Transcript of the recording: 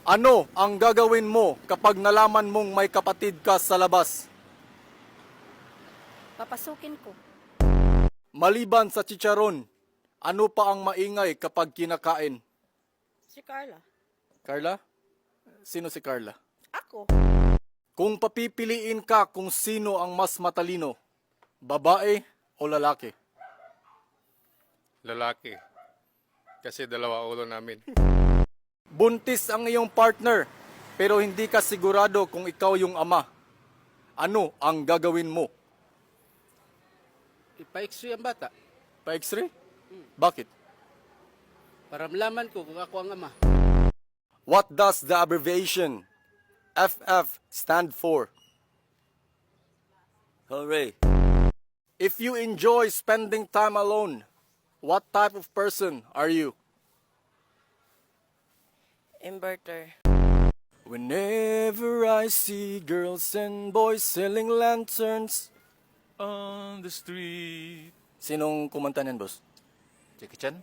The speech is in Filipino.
Ano ang gagawin mo kapag nalaman mong may kapatid ka sa labas? Papasukin ko. Maliban sa chicharon, ano pa ang maingay kapag kinakain? Si Carla. Carla? Sino si Carla? Ako. Kung papipiliin ka kung sino ang mas matalino, babae o lalaki? Lalaki. Kasi dalawa ulo namin. Buntis ang iyong partner, pero hindi ka sigurado kung ikaw yung ama. Ano ang gagawin mo? Ipa-x-ray ang bata Pa-x-ray? Bakit? para malaman ko kung ako ang ama. What does the abbreviation FF stand for? Hooray. If you enjoy spending time alone, what type of person are you? Inverter. Whenever I see girls and boys selling lanterns. On the street. Sinong kumanta niyan, boss? Jackie Chan?